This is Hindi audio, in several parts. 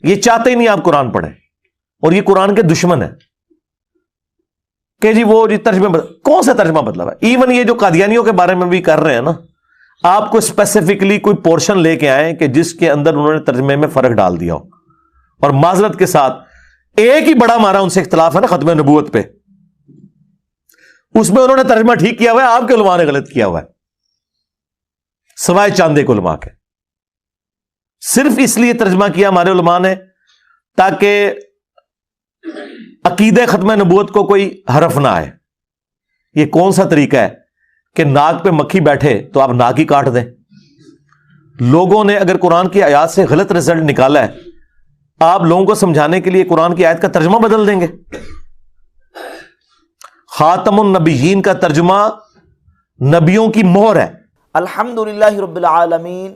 ये चाहते ही नहीं आप कुरान पढ़ें, और ये कुरान के दुश्मन है कि जी वो जी कौन सा तर्जमा बदला है। इवन ये जो कादियानियों के बारे में भी कर रहे हैं ना, आपको स्पेसिफिकली कोई पोर्शन लेके आए कि जिसके अंदर उन्होंने तर्जमे में फर्क डाल दिया हो, और माजरत के साथ एक ही बड़ा हमारा उनसे इख्तलाफ है ना खत्म नबूवत पे, उसमें उन्होंने तर्जमा ठीक किया हुआ है, आपके उलमा ने गलत किया हुआ है, सवाए चांदे के उलमा के। सिर्फ इसलिए तर्जमा किया हमारे उलमा ने ताकि अकीदे खत्म नबूवत को कोई हरफ ना आए। ये कौन सा तरीका है कि नाक पे मक्खी बैठे तो आप नाक ही काट दें। लोगों ने अगर कुरान की आयत से गलत रिजल्ट निकाला है, आप लोगों को समझाने के लिए कुरान की आयत का तर्जुमा बदल देंगे। खातमुन नबिय्यीन का तर्जुमा नबियों की मोहर है। अल्हम्दुलिल्लाहि रब्बिल आलमीन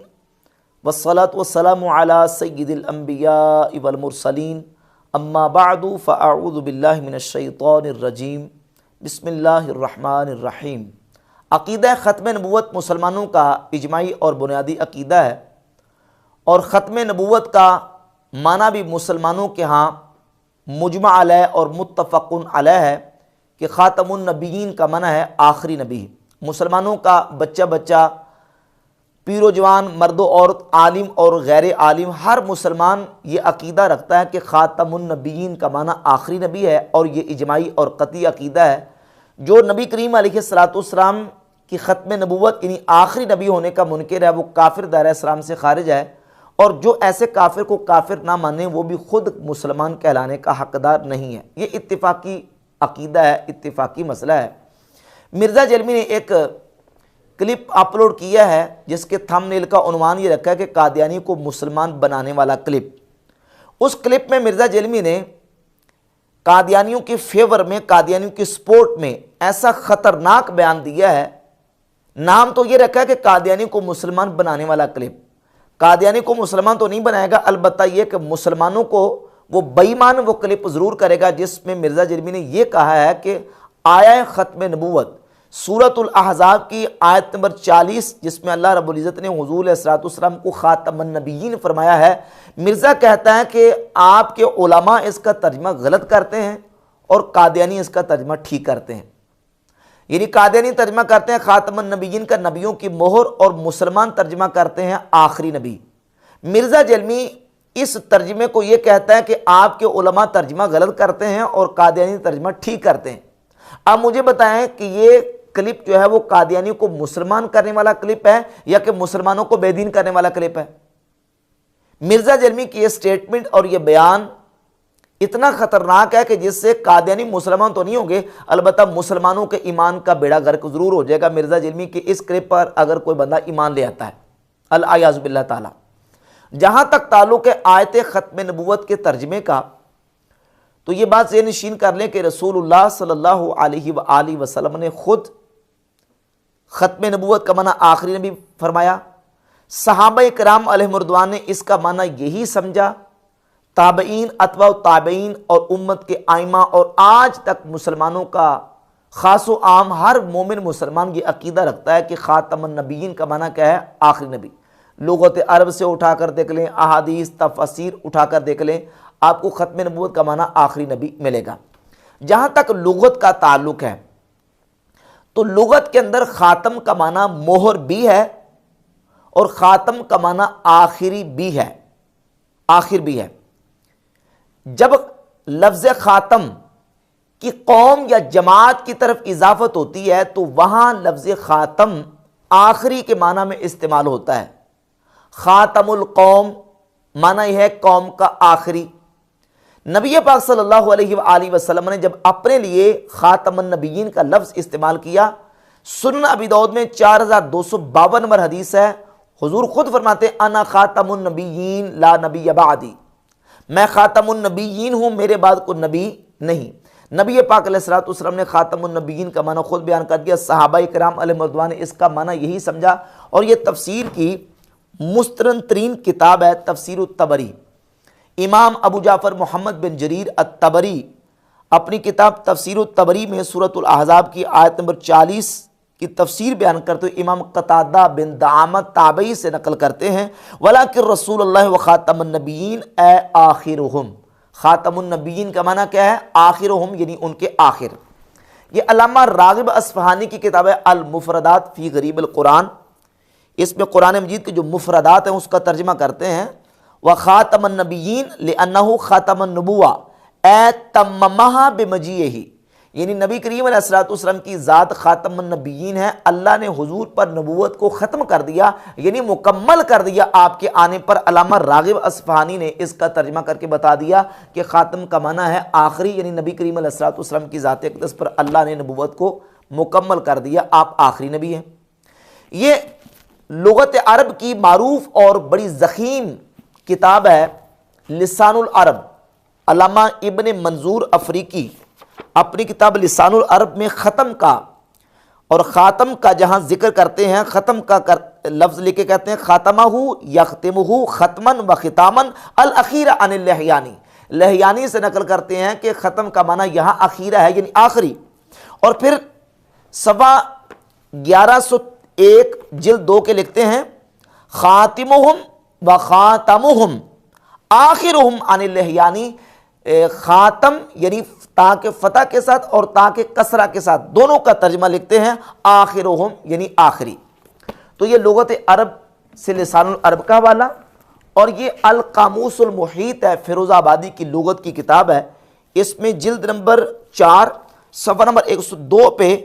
वस्सलातु वस्सलामु अला सय्यिदिल अंबिया वल मुरसलीन अम्मा बअदु फ़अऊज़ु बिल्लाहि मिनश शैतानिर रजीम बिस्मिल्लाहिर रहमानिर रहीम। अक़ीदा ख़त्म नबूवत मुसलमानों का इजमाई और बुनियादी अक़ीदा है, और ख़त्म नबूवत का माना भी मुसलमानों के यहाँ मुजमा अलैह और मुत्तफ़क़ुन अलैह है कि ख़ातमुन नबिय्यीन का माना है आखिरी नबी। मुसलमानों का बच्चा बच्चा, पीरो जवान, मर्दो औरत, आलिम और गैर आलिम, हर मुसलमान ये अक़ीदा रखता है कि ख़ातमुन नबिय्यीन का माना आखिरी नबी है, और ये इजमाई और क़तई अक़ीदा है। जो नबी करीम अलैहिस्सलाम की ख़त्म नबूवत यानी आखिरी नबी होने का मुनकिर है, वो काफिर दायरा इस्लाम से खारिज है, और जो ऐसे काफिर को काफिर ना माने वो भी खुद मुसलमान कहलाने का हकदार नहीं है। ये इत्तिफाकी अक़ीदा है, इत्तिफाकी मसला है। मिर्ज़ा जलमी ने एक क्लिप अपलोड किया है जिसके थंबनेल का उन्वान ये रखा है कि कादियानी को मुसलमान बनाने वाला क्लिप। उस क्लिप में मिर्ज़ा जलमी ने कादियानियों के फेवर में, कादियानियों की सपोर्ट में ऐसा ख़तरनाक बयान दिया है। नाम तो ये रखा है कि कादियानी को मुसलमान बनाने वाला क्लिप। कादियानी को मुसलमान तो नहीं बनाएगा, अलबत्ता ये कि मुसलमानों को वो बेईमान वो क्लिप ज़रूर करेगा जिसमें मिर्ज़ा जलमी ने यह कहा है कि आया ख़त्म नबूवत सूरतुल अहज़ाब की आयत नंबर 40, जिसमें अल्लाह रब्बुल इज़्ज़त ने हुज़ूर अलैहिस्सलाम को ख़ातमुन नबिय्यीन फरमाया है। मिर्ज़ा कहता है कि आपके उलमा इसका तर्जमा गलत करते हैं और कादियानी इसका तर्जमा ठीक करते हैं। यानी कादियानी तर्जमा करते हैं ख़ातमुन नबिय्यीन का नबियों की मोहर, और मुसलमान तर्जमा करते हैं आखिरी नबी। मिर्ज़ा जलमी इस तर्जमे को ये कहता है कि आपके उलमा तर्जमा गलत करते हैं और कादियानी तर्जमा ठीक करते हैं। अब मुझे बताएं कि ये क्लिप जो है वो कादियानी को मुसलमान करने वाला क्लिप है या कि मुसलमानों को बेदीन करने वाला क्लिप है। मिर्ज़ा जलमी की ये स्टेटमेंट और ये बयान इतना खतरनाक है कि जिससे कादियानी मुसलमान तो नहीं होंगे, अलबत्ता मुसलमानों के ईमान का बेड़ा गर्क जरूर हो जाएगा मिर्ज़ा जलमी की इस क्लिप पर अगर कोई बंदा ईमान ले आता है, अल-आयाज़ु बिल्लाह ताला। जहां तक ताल्लुक़ है आयत ख़त्म नबूवत के तर्जमे का, तो ये बात से नशीन कर लें कि रसूलुल्लाह सल्लल्लाहु अलैहि वसल्लम ने खुद ख़त्म नबूवत का माना आखिरी नबी फरमाया। सहाबा किराम अलैहिमुर्रिदवान ने इसका माना यही समझा। ताबईन, अतबा ताबईन और उम्मत के आइमा और आज तक मुसलमानों का ख़ासो आम हर मोमिन मुसलमान ये अकीदा रखता है कि ख़ातमुन नबिय्यीन का माना क्या है, आखिरी नबी। लुग़त अरब से उठाकर देख लें, अहादीस तफसीर उठाकर देख लें, आपको ख़त्म नबूवत का माना आखिरी नबी मिलेगा। जहाँ तक लुग़त का ताल्लुक़ है तो लुग़त के अंदर ख़ातम का माना मोहर भी है और ख़ातम का माना आखिरी भी है, आखिर भी है। जब लफ्ज़ ख़ातम की कौम या जमात की तरफ इजाफत होती है तो वहाँ लफ्ज़ ख़ातम आखिरी के माना में इस्तेमाल होता है। ख़ातमुल कौम माना यह है कौम का आखिरी। नबी पाक सल्लल्लाहु अलैहि वसल्लम ने जब अपने लिए ख़ातमुन नबिय्यीन का लफ्ज़ इस्तेमाल किया, सुनन अबी दाऊद में 4252 नंबर हदीस है, हुजूर खुद फरमाते अना ख़ातमुन नबिय्यीन ला नबी बादी, मैं ख़ातमुन नबिय्यीन हूँ, मेरे बाद कोई नबी नहीं। नबी पाक अलैहिस्सलातु वस्सलाम ने ख़ातमुन नबिय्यीन का माना खुद बयान कर दिया। सहाबा किराम अलैहिमुर्रिदवान ने इसका माना यही समझा, और ये तफसीर की मुस्तरन तरीन किताब है तफसीर तबरी। इमाम अबू जाफ़र मोहम्मद बिन जरीर अत-तबरी अपनी किताब तफसीर तबरी में सूरतुल अहज़ाब की आयत नंबर 40 की तफसीर बयान करते हुए इमाम कतादा बिन दामत ताबई से नकल करते हैं, वलाकिन रसूलुल्लाह व खातमुन नबिय्यीन ए आखिरुहुम। खातमुन नबिय्यीन का माना क्या है? आखिरुहुम यानी उनके आखिर। ये अल्लामा रागिब अस्फहानी की किताब है अल मुफरदात फ़ी गरीब अल कुरान। इसमें कुरान मजीद के जो मुफरदात हैं उसका तर्जमा करते हैं, व खातमुन नबिय्यीन लिअन्नहु खातमुन नबुव्वा ए तम्ममहा बिमजीइही, यानी नबी करीम अलैहिस्सलाम की ज़ात खातमुन नबिय्यीन है। अल्लाह ने हुजूर पर नबूवत को ख़त्म कर दिया, यानी मुकम्मल कर दिया आपके आने पर। अल्लामा रागिब अस्फहानी ने इसका तर्जमा करके बता दिया कि ख़ातम का माना है आखिरी, यानी नबी करीम अलैहिस्सलाम की ज़ात अक़दस पर अल्लाह ने नबूवत को मुकम्मल कर दिया, आप आखिरी नबी हैं। ये लुगत अरब की मारूफ और बड़ी ज़ख़ीम किताब है लिसानुल अरब। अल्लामा इब्न मंजूर अफ्रीकी अपनी किताब लिसानुल अरब में ख़त्म का और ख़ातम का जहाँ जिक्र करते हैं, ख़त्म का लफ्ज़ लेके कहते हैं ख़ातमहु यख़्तिमुहु ख़त्मन व ख़ितामन अल अख़ीरा अनिल लहयानी। लहयानी से नकल करते हैं कि ख़त्म का माना यहाँ अख़ीरा है यानी आखिरी। और फिर सफ़ा 1101 जिल्द 2 के लिखते हैं, ख़ातिमुहुम व ख़ातमुहुम आखिरुहुम अनिल लहयानी। ख़ातम यानी ताके फ़तह के साथ और ताके कसरा के साथ दोनों का तर्जमा लिखते हैं आखिरुहुम यानी आखिरी। तो ये लुगत अरब से लिसानुल अरब का हवाला, और ये अल कामूसुल मुहीत है, फिरोज़ाबादी की लुगत की किताब है। इसमें जिल्द नंबर 4 सफ़ा नंबर 102 पे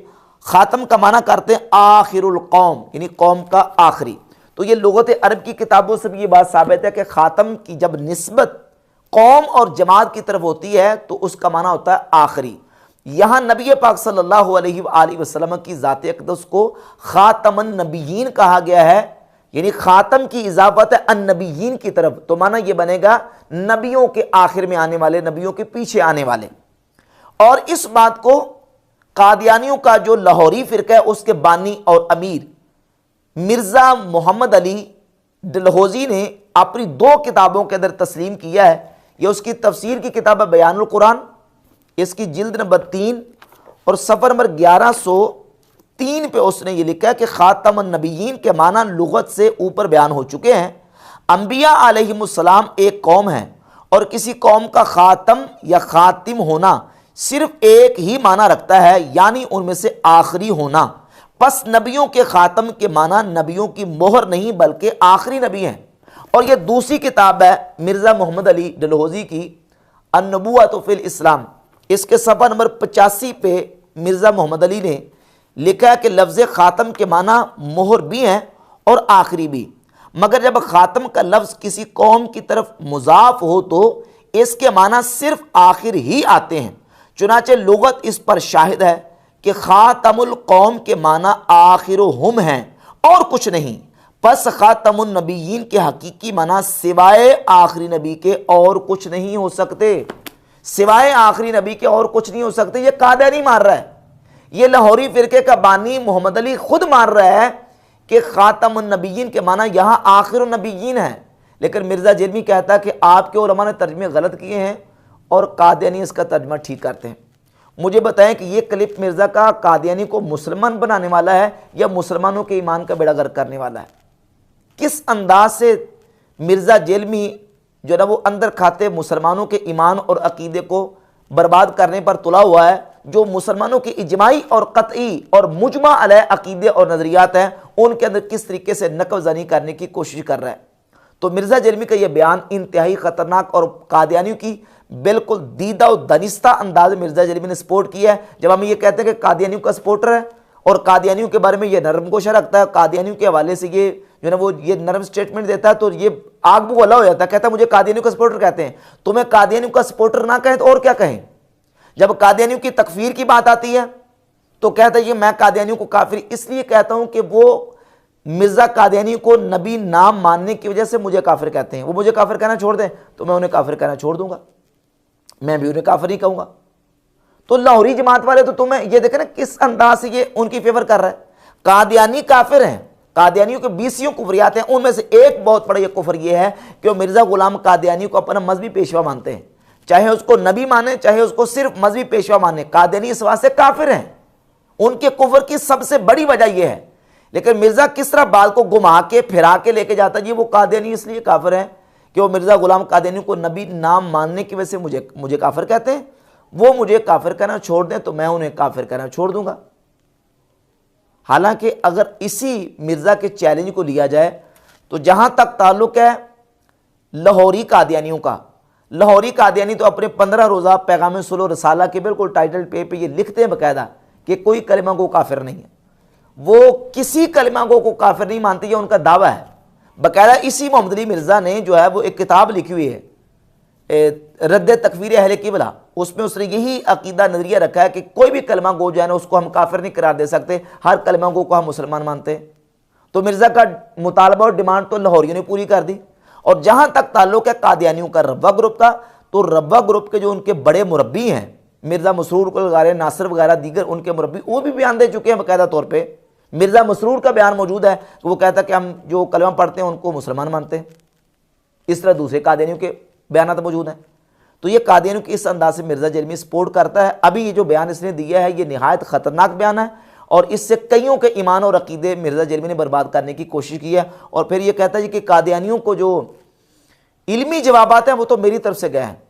ख़ातम का माना करते हैं आखिरुल कौम यानी कौम का आखिरी। तो ये लुगत अरब की किताबों से भी ये बात साबित है कि ख़ातम की जब निस्बत कौम और जमात की तरफ होती है तो उसका माना होता है आखिरी। यहाँ नबी पाक सल्लल्लाहु अलैहि वसल्लम की ज़ात अक़दस को ख़ातमुन नबिय्यीन कहा गया है, यानी ख़ातम की इजाफत है अन नबिय्यीन की तरफ, तो माना ये बनेगा नबियों के आखिर में आने वाले, नबियों के पीछे आने वाले। और इस बात को कादियानियों का जो लाहौरी फ़िरका है उसके बानी और अमीर मिर्ज़ा मोहम्मद अली डलहौजी ने अपनी 2 किताबों के अंदर तस्लीम किया है। ये उसकी तफसीर की किताब है बयानुल कुरान, इसकी जिल्द नंबर 3 और सफ़र नंबर 1103 पे उसने ये लिखा है कि ख़ातमुन नबिय्यीन के माना लुगत से ऊपर बयान हो चुके हैं। अंबिया अलैहिमुस्सलाम एक कौम है और किसी कौम का ख़ातम या ख़ातिम होना सिर्फ एक ही माना रखता है, यानी उनमें से आखिरी होना। बस नबियों के ख़ातम के माना नबियों की मोहर नहीं बल्कि आखिरी नबी हैं। और यह दूसरी किताब है मिर्ज़ा मोहम्मद अली डलहौजी की अन-नबुव्वत फ़िल इस्लाम। इसके सफ़ा नंबर 85 पे मिर्ज़ा मोहम्मद अली ने लिखा है कि लफ्ज़ ख़ातम के माना मोहर भी हैं और आखिरी भी, मगर जब ख़ातम का लफ्ज़ किसी कौम की तरफ मुज़ाफ़ हो तो इसके माना सिर्फ आखिर ही आते हैं। चुनाचे लुगत इस पर शाहिद है कि ख़ातमुल कौम के माना आखिरुहुम हैं और कुछ नहीं। बस ख़ातमुन नबिय्यीन के हकीकी माना सिवाय आखिरी नबी के और कुछ नहीं हो सकते, सिवाय आखिरी नबी के और कुछ नहीं हो सकते। ये कादियानी मार रहा है, ये लाहौरी फ़िरके का बानी मोहम्मद अली खुद मार रहा है कि ख़ातमुन नबिय्यीन के माना यहाँ आखिरुन नबिय्यीन है। लेकिन मिर्ज़ा जेलमी कहता है कि आपके उलमा ने तर्जमे गलत किए हैं और कादियानी इसका तर्जमा ठीक करते हैं। मुझे बताएं कि ये क्लिप मिर्ज़ा का कादियानी को मुसलमान बनाने वाला है या मुसलमानों के ईमान का बेड़ा गर्क करने वाला है? किस अंदाज से मिर्ज़ा जेलमी जो ना वो अंदर खाते मुसलमानों के ईमान और अकीदे को बर्बाद करने पर तुला हुआ है, जो मुसलमानों की इजमाई और कतई और मुजमा अलैह अकीदे और नज़रियात हैं उनके अंदर किस तरीके से नकबज़नी करने की कोशिश कर रहा है। तो मिर्ज़ा जेलमी का यह बयान इंतहाई ख़तरनाक और कादियानियों की बिल्कुल दीदा और दनिस्ता अंदाज मिर्ज़ा जेलमी ने सपोर्ट किया है। जब हम ये कहते हैं कि कादियानियों का सपोर्टर है और कादियानियों के बारे में ये नरम गोशा रखता है, कादियानियों के हवाले से ये जो ना वो ये नरम स्टेटमेंट देता है, तो ये आग बुगला हो जाता है, कहता है मुझे कादियानियों का सपोर्टर कहते हैं। तुम्हें कादियानियों का सपोर्टर ना कहें तो और क्या कहें? जब कादियानियों की तकफीर की बात आती है तो कहता है ये मैं कादियानियों को काफिर इसलिए कहता हूं कि वो मिर्ज़ा कादियानी को नबी नाम मानने की वजह से मुझे काफिर कहते हैं। वो मुझे काफिर कहना छोड़ दें तो मैं उन्हें काफिर कहना छोड़ दूंगा, मैं भी उन्हें काफिर ही कहूंगा। तो लाहौरी जमात वाले तो तुम्हें ये देखें ना किस अंदाज से ये उनकी फेवर कर रहा है। कादियानी काफिर हैं, कादियानियों के 20 कुफरियात हैं, उनमें से एक बहुत बड़ा ये कुफर ये है कि वो मिर्ज़ा गुलाम कादियानी को अपना मजहबी पेशवा मानते हैं, चाहे उसको नबी माने चाहे उसको सिर्फ मजहबी पेशवा माने। कादियानी इस वास्ते काफिर हैं, उनके कुफ्र की सबसे बड़ी वजह यह है। लेकिन मिर्जा किस तरह बात को घुमा के फिरा के लेके जाता है, जी वो कादियानी इसलिए काफिर है कि वो मिर्जा गुलाम कादियानी को नबी नाम मानने की वजह से मुझे काफिर कहते हैं। वो मुझे काफिर कहना छोड़ दें तो मैं उन्हें काफिर कहना छोड़ दूंगा। हालांकि अगर इसी मिर्जा के चैलेंज को लिया जाए तो जहां तक ताल्लुक है लाहौरी कादियानियों का, लाहौरी कादियानी तो अपने 15 रोज़ा पैगाम सुलह रसाला के बिल्कुल टाइटल पे ये लिखते हैं बाकायदा कि कोई कलिमा को काफिर नहीं है। वो किसी कलिमा को काफिर नहीं मानते, ये उनका दावा है। बाकायदा इसी मोहम्मद अली मिर्ज़ा ने जो है वो एक किताब लिखी हुई है रद्द तकफीर अहले किबला, उसमें उसने यही अकीदा नजरिया रखा है कि कोई भी कलमा गो जो है ना उसको हम काफिर नहीं करार दे सकते, हर कलमा गो को हम मुसलमान मानते हैं। तो मिर्ज़ा का मुतालबा और डिमांड तो लाहौरियों ने पूरी कर दी। और जहां तक ताल्लुक है कादियानियों का रब्वा ग्रुप का, तो रब्वा ग्रुप के जो उनके बड़े मुरब्बी हैं मिर्ज़ा मसरूर वगैरह, नासिर वगैरह, दीगर उनके मुरब्बी, वो भी बयान दे चुके हैं बाकायदा तौर पर। मिर्ज़ा मसरूर का बयान मौजूद है कि वो कहता है कि हम जो कलमा पढ़ते हैं उनको मुसलमान मानते हैं। इस तरह दूसरे कादियानियों के बयान मौजूद हैं। तो ये कादियानियों की इस अंदाज से मिर्ज़ा जलमी सपोर्ट करता है। अभी ये जो बयान इसने दिया है ये निहायत ख़तरनाक बयान है और इससे कईयों के ईमान और अकीदे मिर्ज़ा जलमी ने बर्बाद करने की कोशिश की है। और फिर ये कहता है कि कादियानियों को जो इल्मी जवाबात हैं वो तो मेरी तरफ से गए हैं।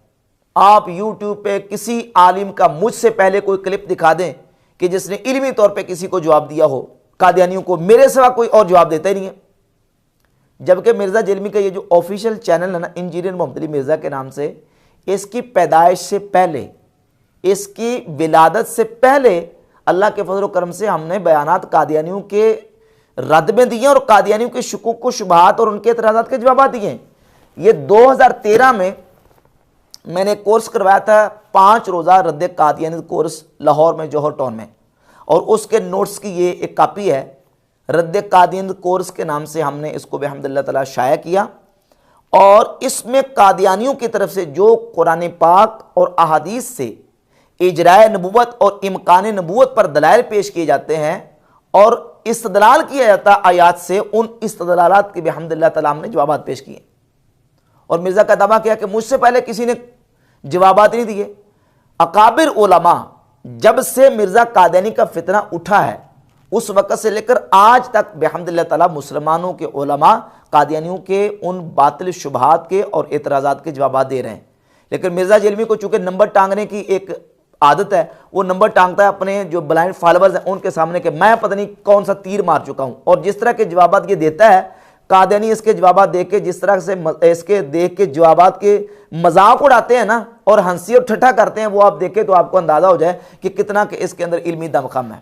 आप यूट्यूब पे किसी आलिम का मुझसे पहले कोई क्लिप दिखा दें कि जिसने इल्मी तौर पर किसी को जवाब दिया हो, कादियानियों को मेरे सिवा कोई और जवाब देता ही नहीं है। जबकि मिर्ज़ा जलमी का ये जो ऑफिशियल चैनल है ना इंजीनियर मोहम्मद अली मिर्ज़ा के नाम से, इसकी पैदाइश से पहले, इसकी विलादत से पहले अल्लाह के फजल करम से हमने बयानात कादियानियों के रद्द में दिए और कादियानियों के शुकूक व शुबहात और उनके एतराज़ात के जवाब दिए। ये 2013 में मैंने कोर्स करवाया था 5 रोज़ा रद्द कादियानी कोर्स लाहौर में, जौहर टाउन में, और उसके नोट्स की ये एक कापी है। रद्द कादियानी कोर्स के नाम से हमने इसको बिहम्दिल्लाह ताला शाया किया और इसमें कादियानियों की तरफ से जो कुरान पाक और अहादीस से इजराए नबूवत और इम्कान नबूवत पर दलाइल पेश किए जाते हैं और इस्तदलाल किया जाता आयात से, उन इस्तदलालात के बिहम्दिल्लाह ताला हमने जवाबात पेश किए। और मिर्ज़ा का दावा किया कि मुझसे पहले किसी ने जवाबात नहीं दिए। अकाबिर उलमा, जब से मिर्ज़ा कादियानी का फितना उठा है उस वक़्त से लेकर आज तक बिहम्दिल्लाह ताला मुसलमानों के उलमा कादियानियों के उन बातिल शुबहात के और एतराज़ात के जवाब दे रहे हैं। लेकिन मिर्ज़ा जलमी को चूँकि नंबर टांगने की एक आदत है, वो नंबर टांगता है अपने जो ब्लाइंड फॉलोअर्स हैं उनके सामने कि मैं पता नहीं कौन सा तीर मार चुका हूँ। और जिस तरह के जवाब ये देता है कादियानी, इसके जवाब दे के जिस तरह से इसके देख के जवाब के मजाक उड़ाते हैं ना और हंसी और ठट्ठा करते हैं, वो आप देखें तो आपको अंदाज़ा हो जाए कि कितना कि इसके अंदर इल्मी दमखम है।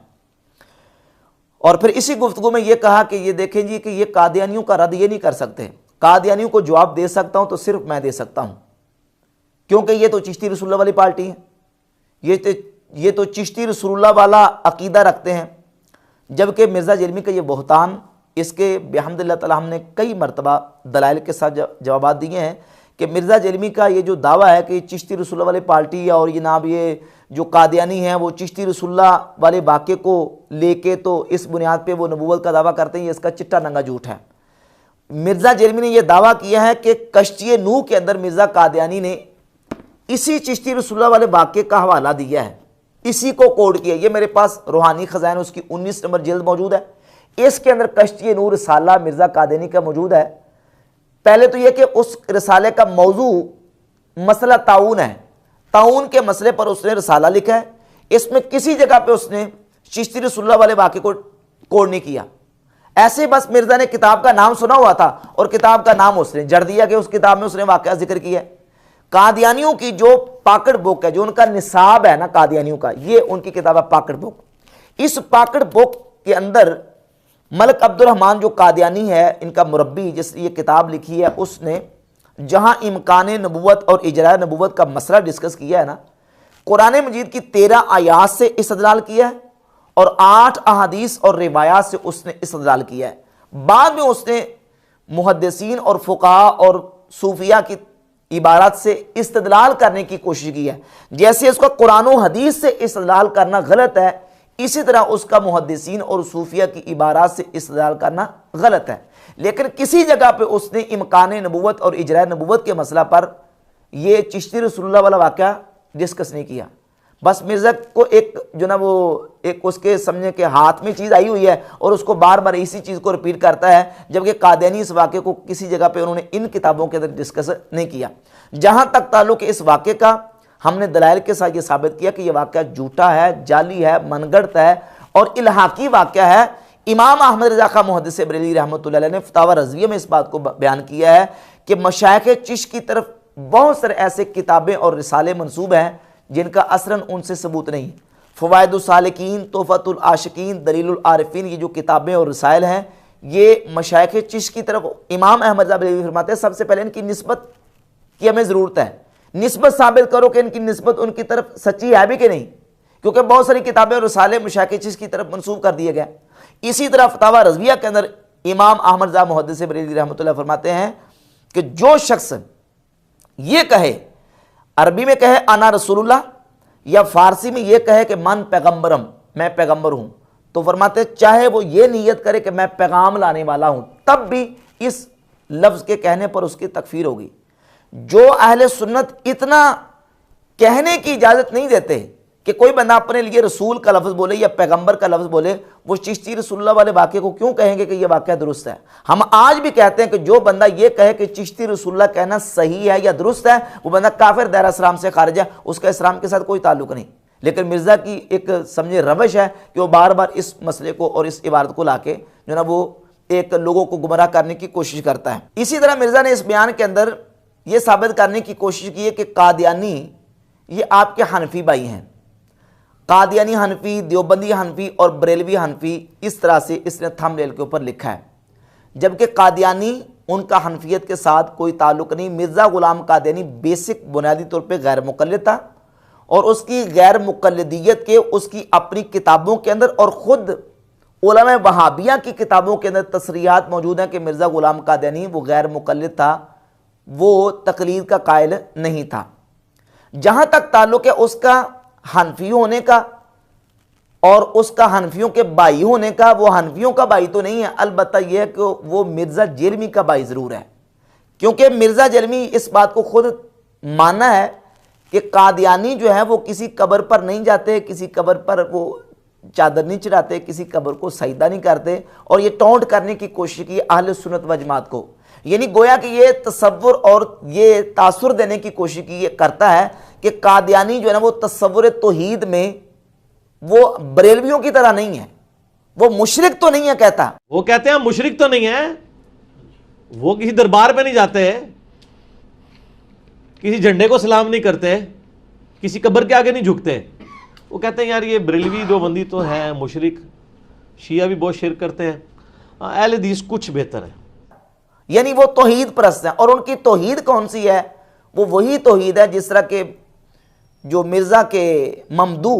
और फिर इसी गुफ्तगू में ये कहा कि ये देखें जी कि ये कादियानियों का रद्द ये नहीं कर सकते, कादियानियों को जवाब दे सकता हूँ तो सिर्फ मैं दे सकता हूँ, क्योंकि ये तो चिश्ती रसूलुल्लाह वाली पार्टी है, ये तो चिश्ती रसूलुल्लाह वाला अकीदा रखते हैं। जबकि मिर्ज़ा जलमी का ये बहतान, इसके बिहम्दिल्लाह ताला हमने कई मरतबा दलाइल के साथ जवाब दिए हैं कि मिर्ज़ा जलमी का ये जो दावा है कि चिश्ती रसूलुल्लाह वाली पार्टी है और जनाब ये जो कादियानी हैं वो चिश्ती रसूलुल्लाह वाले वाक़े को लेके तो इस बुनियाद पे वो नबूवत का दावा करते हैं, ये इसका चिट्टा नंगा झूठ है। मिर्ज़ा जलमी ने यह दावा किया है कि कश्ती नूह के अंदर मिर्ज़ा कादियानी ने इसी चिश्ती रसूलुल्लाह वाले वाक़े का हवाला दिया है, इसी को कोड किया। ये मेरे पास रूहानी ख़ज़ाइन उसकी 19 नंबर जिल्द मौजूद है, इसके अंदर कश्ती नूह रसाला मिर्ज़ा कादियानी का मौजूद है। पहले तो यह कि उस रसाले का मौजू मसला ताउन है, ताउन के मसले पर उसने रसाला लिखा है। इसमें किसी जगह पे उसने चिश्ती रसूलुल्लाह वाले वाक़े को कोड नहीं किया। ऐसे बस मिर्ज़ा ने किताब का नाम सुना हुआ था और किताब का नाम उसने जड़ दिया कि उस किताब में उसने वाक़या जिक्र किया है। कादियानियों की जो पाकड़ बुक है, जो उनका निसाब है ना कादियानियों का, ये उनकी किताब है पाकड़ बुक। इस पाकड़ बुक के अंदर मलिक अब्दुल रहमान जो कादियानी है, इनका मुरब्बी, जिसने ये किताब लिखी है, उसने जहां इम्कान नबूवत और इजरा नबूवत का मसला डिस्कस किया है ना, कुरान मजीद की 13 आयात से इस्तदलाल किया है और 8 अहादीस और रिवायात से उसने इस्तदलाल किया है। बाद में उसने मुहद्दिसीन और फुक़हा और सूफिया की इबारत से इस्तदलाल करने की कोशिश की है। जैसे उसका कुरान और हदीस से इस्तदलाल करना गलत है, इसी तरह उसका मुहद्दिसीन और सूफिया की इबारत से इस्तदलाल करना गलत है। लेकिन किसी जगह पे उसने इम्कान नबूवत और इजरा नबूवत के मसला पर यह चिश्ती रसूलुल्लाह वाला वाक़या डिस्कस नहीं किया, बस मिर्ज़ा को एक जो ना वो एक उसके समझे के हाथ में चीज़ आई हुई है और उसको बार बार इसी चीज़ को रिपीट करता है, जबकि कादियानी इस वाक़े को किसी जगह पे उन्होंने इन किताबों के अंदर डिस्कस नहीं किया। जहाँ तक ताल्लुक़ इस वाक़े का, हमने दलाइल के साथ ये साबित किया कि यह वाक़या झूठा है, जाली है, मनगढ़ंत है और इल्हाकी वाक़या है। इमाम अहमद रज़ा खां मुहद्दिस बरेलवी रहमतुल्लाह अलैह ने फतावा रज़विया में इस बात को बयान किया है कि मशाइख़ चिश्त की तरफ बहुत सारे ऐसे किताबें और रिसाले मंसूब हैं जिनका असरन उनसे सबूत नहीं। फ़वाइदुस सालिकीन, तोहफ़तुल आशिकीन, दलीलुल आरिफ़ीन, ये जो किताबें और रसाइल हैं ये मशाइख़ चिश्त की तरफ इमाम अहमद रज़ा बरेलवी फरमाते हैं सबसे पहले इनकी निस्बत की हमें ज़रूरत है। निस्बत साबित करो कि इनकी निस्बत उनकी तरफ सच्ची है भी कि नहीं, क्योंकि बहुत सारी किताबें और रसाले मशाइख़ चिश्त की तरफ मंसूब कर दिए गए। इसी तरह फतावा रज़विया के अंदर इमाम अहमद रज़ा मुहद्दिस बरेलवी रहमतुल्लाह फरमाते हैं कि जो शख्स ये कहे, अरबी में कहे अना रसूलुल्लाह या फारसी में ये कहे कि मन पैगम्बरम, मैं पैगम्बर हूँ, तो फरमाते चाहे वो ये नीयत करे कि मैं पैगाम लाने वाला हूँ, तब भी इस लफ्ज़ के कहने पर उसकी तकफीर होगी। जो अहले सुन्नत इतना कहने की इजाज़त नहीं देते कि कोई बंदा अपने लिए रसूल का लफ्ज़ बोले या पैगंबर का लफ्ज़ बोले, वो चिश्ती रसूलुल्लाह वाले वाक़े को क्यों कहेंगे कि यह वाक़या दुरुस्त है। हम आज भी कहते हैं कि जो बंदा ये कहे कि चिश्ती रसूलुल्लाह कहना सही है या दुरुस्त है, वो बंदा काफिर दायरा इस्लाम से खारिज है, उसका इस्लाम के साथ कोई ताल्लुक नहीं। लेकिन मिर्ज़ा की एक समझे रवश है कि वो बार बार इस मसले को और इस इबारत को ला के जो ना वो एक लोगों को गुमराह करने की कोशिश करता है। इसी तरह मिर्ज़ा ने इस बयान के अंदर ये साबित करने की कोशिश की है कि कादियानी ये आपके हनफी भाई हैं। कादियानी हनफी, देवबंदी हनफी और बरेलवी हनफी, इस तरह से इसने थंबनेल के ऊपर लिखा है, जबकि कादियानी उनका हनफियत के साथ कोई ताल्लुक नहीं। मिर्ज़ा ग़ुलाम कादियानी बेसिक बुनियादी तौर पे गैर मुक़ल्लिद था और उसकी गैर मुक़ल्लिदियत के उसकी अपनी किताबों के अंदर और ख़ुद उलमा वहाबिया की किताबों के अंदर तसरीहात मौजूद हैं कि मिर्ज़ा ग़ुलाम कादियानी वो गैर मुक़ल्लिद था, वो तक़लीद का कायल नहीं था। जहाँ तक ताल्लुक है उसका हनफी होने का और उसका हनफियों के भाई होने का, वो हनफियों का भाई तो नहीं है, अलबत्ता यह है कि वो मिर्ज़ा जेलमी का भाई ज़रूर है, क्योंकि मिर्ज़ा जेलमी इस बात को खुद माना है कि कादियानी जो है वो किसी कब्र पर नहीं जाते, किसी कब्र पर वो चादर नहीं चढ़ाते, किसी कब्र को सजदा नहीं करते, और ये टोंट करने की कोशिश की अहले सुन्नत व जमात को, यानी गोया कि ये तसव्वुर और ये तासुर देने की कोशिश की ये करता है कि कादियानी जो है ना वो तसव्वुर तौहीद में वो बरेलवियों की तरह नहीं है, वो मुशरिक तो नहीं है कहता। वो कहते हैं मुशरिक तो नहीं है, वो किसी दरबार पे नहीं जाते, किसी झंडे को सलाम नहीं करते, किसी कब्र के आगे नहीं झुकते। वो कहते हैं यार ये बरेलवी देवबंदी तो है मुशरिक, शिया भी बहुत शिरक करते हैं, अहले हदीस कुछ बेहतर है। यानी वो तौहीद परस्त हैं, और उनकी तौहीद कौन सी है? वो वही तौहीद है जिस तरह के जो मिर्ज़ा के ममदू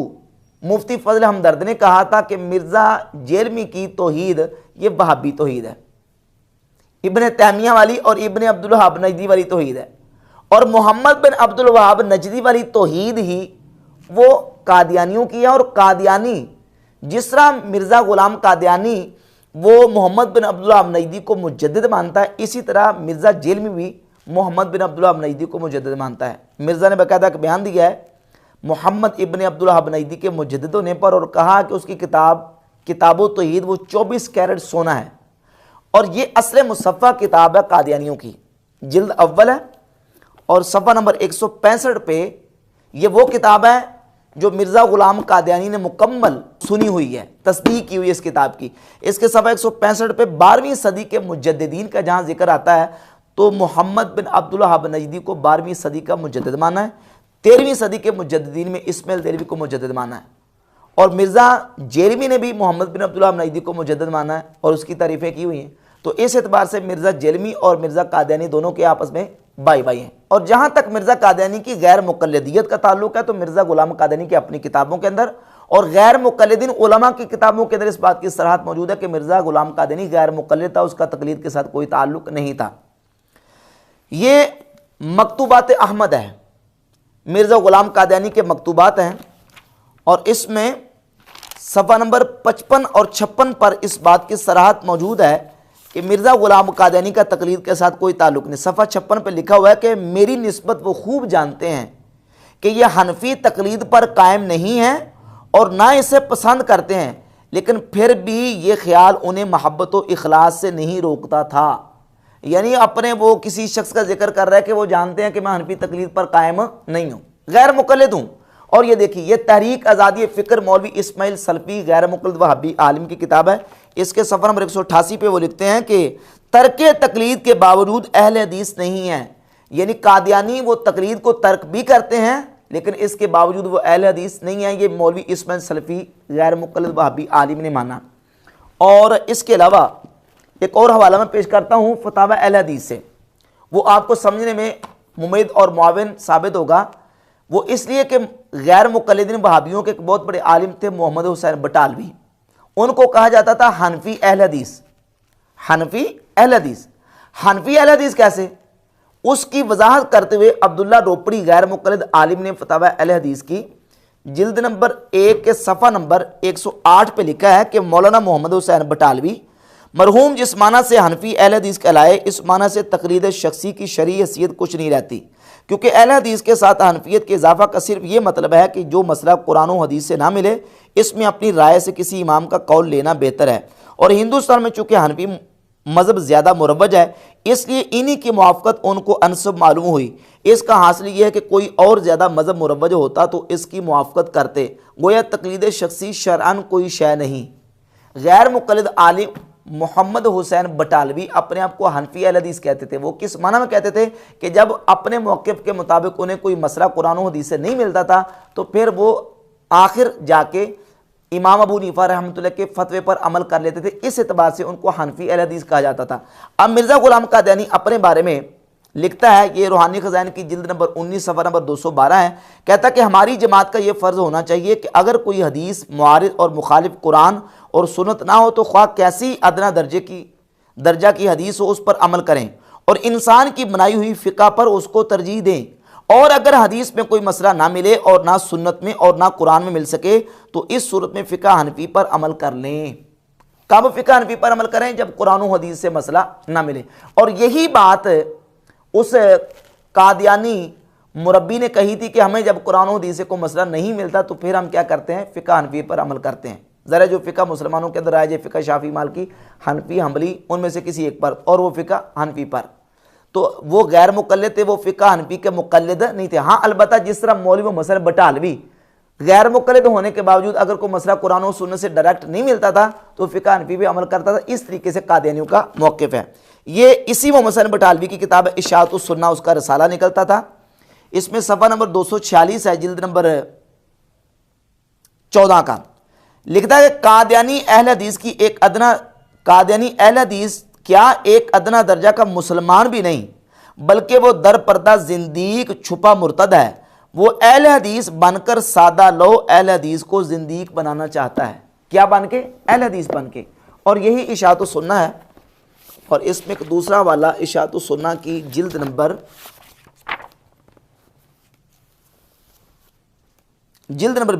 मुफ्ती फजल हमदर्द ने कहा था कि मिर्ज़ा जेलमी की तौहीद ये वहाबी तौहीद है, इब्न तैमिया वाली और इब्न अब्दुल वहाब नजदी वाली तौहीद है, और मोहम्मद बिन अब्दुल वहाब नजदी वाली तौहीद ही वो कादियानियों की है। और कादियानी जिस तरह मिर्ज़ा ग़ुलाम कादियानी वो मोहम्मद बिन अब्दुल वहाब नजदी को मुजद्दिद मानता है, इसी तरह मिर्ज़ा जेलमी भी मोहम्मद बिन अब्दुल वहाब नजदी को मुजद्दिद मानता है। मिर्ज़ा ने बाकायदा एक बयान दिया है मोहम्मद इब्न अब्दुल वहाब नजदी के मुजद्दिद होने पर, और कहा कि उसकी किताबो तौहीद वो 24 कैरेट सोना है, और ये असले मुसफ़ा किताब है कादियानियों की, जिल्द अव्वल है और सफ़ा नंबर 165 पे ये वो किताब है जो मिर्ज़ा ग़ुलाम कादियानी ने मुकम्मल सुनी हुई है, तस्दीक की हुई है इस किताब की। इसके सफ़ा 165 पे 12वीं सदी के मुजद्दिदीन का जहाँ जिक्र आता है तो मोहम्मद बिन अब्दुल वहाब नजदी को 12वीं सदी का मुजद्दिद माना है, 13वीं सदी के मुजद्दिदीन में इस्माइल देलवी को मुजद्दिद माना है, और मिर्ज़ा जेलमी ने भी मोहम्मद बिन अब्दुल वहाब नजदी को मुजद्दिद माना है और उसकी तारीफ़ें की हुई हैं। तो इस एतबार से मिर्ज़ा जेलमी और मिर्ज़ा कादियानी दोनों के आपस में भाई भाई हैं। और जहाँ तक मिर्ज़ा कादियानी की गैर मुक़ल्लिदियत का ताल्लुक है तो मिर्ज़ा ग़ुलाम कादियानी की अपनी किताबों के अंदर और गैर मुक़ल्लिदीन उलमा की किताबों के अंदर इस बात की सराहत मौजूद है कि मिर्ज़ा ग़ुलाम कादियानी गैर मुक़ल्लिद था, उसका तक़लीद के साथ कोई ताल्लुक नहीं था। ये मकतूबात अहमद है, मिर्ज़ा ग़ुलाम कादियानी के मकतूबात हैं, और इसमें सफ़ा नंबर 55 और 56 पर इस बात की सराहत मौजूद है कि मिर्ज़ा ग़ुलाम कादियानी का तक़लीद के साथ कोई ताल्लुक़ नहीं। सफ़ा 56 पर लिखा हुआ है कि मेरी निस्बत वो खूब जानते हैं, कि ये हनफी तकलीद पर कायम नहीं है और ना इसे पसंद करते हैं, लेकिन फिर भी ये ख्याल उन्हें मोहब्बत व इखलास से नहीं रोकता था। यानी अपने वो किसी शख्स का जिक्र कर रहा है कि वो जानते हैं कि मैं हनफी तकलीद पर कायम नहीं हूँ, गैर मुक़ल्लिद हूँ। और ये देखिए, ये तहरीक आज़ादी फ़िक्र मौलवी इस्माइल सल्फ़ी गैर मुक़ल्लिद वहाबी आलिम की किताब है। इसके सफ़र नंबर 188 पे वो लिखते हैं कि तर्क तकलीद के बावजूद अहले हदीस नहीं है। यानी कादियानी वो तकलीद को तर्क भी करते हैं, लेकिन इसके बावजूद वो अहले हदीस नहीं है। ये मौलवी इस्माइल सल्फ़ी गैर मुक़ल्लिद वहाबी आलिम ने माना। और इसके अलावा एक और हवाला मैं पेश करता हूँ फतावा अहले हदीस से, वो आपको समझने में मुमैद और मुआविन साबित होगा। वो इसलिए कि गैर मुक़ल्लिदीन वहाबियों के एक बहुत बड़े आलिम थे मोहम्मद हुसैन बटालवी, उनको कहा जाता था हनफी अहले हदीस। हनफी अहले हदीस, हनफी अहले हदीस कैसे, उसकी वजाहत करते हुए अब्दुल्ला रोपड़ी गैर मुक़ल्लिद आलिम ने फतावा अहले हदीस की जिल्द नंबर 1 के सफ़ा नंबर 108 पे लिखा है कि मौलाना मोहम्मद हुसैन बटालवी मरहूम जिस माना से हनफी अहले हदीस कहलाए, इस माना से तकलीद शख्सी की शरई हैसियत कुछ नहीं रहती, क्योंकि अहले हदीस के साथ हनफियत के इजाफा का सिर्फ ये मतलब है कि जो मसला कुरान और हदीस से ना मिले, इसमें अपनी राय से किसी इमाम का कौल लेना बेहतर है। और हिंदुस्तान में चूँकि हनफी मज़हब ज़्यादा मुरवज है, इसलिए इन्हीं की मुआफ़क़त उनको अनसब मालूम हुई। इसका हासिल ये है कि कोई और ज़्यादा मज़हब मुरवज होता तो इसकी मुआफ़क़त करते। गोया तकलीद शख्सी शरअन कोई शय नहीं। गैर मुक़ल्लिद आलिम मोहम्मद हुसैन बटालवी अपने आप को हनफी अहले हदीस कहते थे। वो किस माना में कहते थे कि जब अपने मौक़िफ़ के मुताबिक उन्हें कोई मसला कुरान और हदीस से नहीं मिलता था, तो फिर वो आखिर जाके इमाम अबू हनीफा रहमतुल्लाह के फतवे पर अमल कर लेते थे। इस एतबार से उनको हनफी अहले हदीस कहा जाता था। अब मिर्ज़ा ग़ुलाम कादियानी अपने बारे में लिखता है, ये रूहानी ख़ज़ाइन की जिल्द नंबर 19 सफ़ा नंबर 212 है। कहता है कि हमारी जमात का ये फ़र्ज़ होना चाहिए कि अगर कोई हदीस मुआरिद और मुखालिफ कुरान और सुन्नत ना हो तो ख्वाह कैसी अदना दर्जा की हदीस हो, उस पर अमल करें और इंसान की बनाई हुई फ़िक़ा पर उसको तरजीह दें। और अगर हदीस में कोई मसला ना मिले और ना सुन्नत में और ना कुरान में मिल सके, तो इस सूरत में फ़िक़ा हनफी पर अमल कर लें। कब फ़िक़ा हनफी पर अमल करें? जब कुरान और हदीस से मसला ना मिले। और यही बात उस कादियानी मुरब्बी ने कही थी कि हमें जब कुरान और हदीस से कोई मसला नहीं मिलता तो फिर हम क्या करते हैं? फ़िक़ा हनफी पर अमल करते हैं। ज़रा जो फ़िक़ा मुसलमानों के अंदर आया, जो फ़िक़ा शाफ़ी मालिकी हनफी हम्बली, उनमें से किसी एक पर, और वो फ़िक़ा हनफी पर, तो वो गैर मुक़ल्लिद थे, वो फ़िक़ा हनफी के मुक़ल्लिद नहीं थे। हाँ, अलबत्ता जिस तरह मौलवी हुसैन बटालवी गैर मुक़ल्लिद होने के बावजूद अगर कोई मसला कुरान और सुन्नत से डायरेक्ट नहीं मिलता था तो फ़िक़ा हनफी पे अमल करता था। इस तरीके से कादियानियों का मौक़िफ़ है। ये इसी मोहम्मद हुसैन बटालवी की किताब इशाअतुस सुन्ना, उसका रसाला निकलता था। इसमें सफ़ा नंबर 246 है, जिल्द नंबर 14 का। लिखता है कि कादियानी अहले हदीस क्या एक अदना दर्जा का मुसलमान भी नहीं, बल्कि वो दर पर्दा जिंदीक छुपा मुर्तद है। वो अहले हदीस बनकर सादा लो अहले हदीस को जिंदीक बनाना चाहता है। क्या बन के? अहले हदीस बन के। और यही इशाअतुस सुन्ना है। और इसमें एक दूसरा वाला इशाअतुस सुन्ना की जिल्द नंबर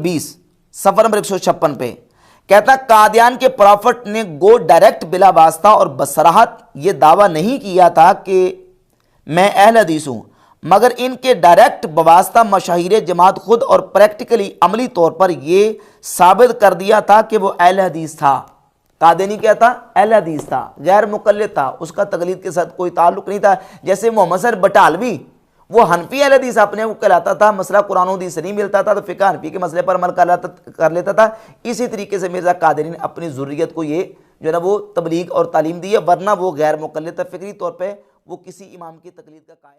20 सफ़र नंबर 156 पे कहता, कादियान के प्रॉफिट ने गो डायरेक्ट बिला वास्ता और बसराहत ये दावा नहीं किया था कि मैं अहले हदीस हूँ, मगर इनके डायरेक्ट बवास्ता मशाहिर जमात खुद और प्रैक्टिकली अमली तौर पर ये साबित कर दिया था कि वो अहले हदीस था। कादियानी क्या था? अहले हदीस था, गैर मुक़ल्लिद था, उसका तकलीद के साथ कोई ताल्लुक़ नहीं था। जैसे मोहम्मद हुसैन बटालवी वो हनफी अहले हदीस अपने वो कहलाता था, मसला कुरान हदीस से नहीं मिलता था तो फ़िक़ा हनफी के मसले पर अमल कर लेता था। इसी तरीके से मिर्ज़ा कादियानी ने अपनी ज़ुर्रियत को ये जो है ना वो तबलीग और तालीम दी है, वरना वो गैर मुक़ल्लिद था। फ़िक्री तौर पर वो किसी इमाम की तकलीद का कायल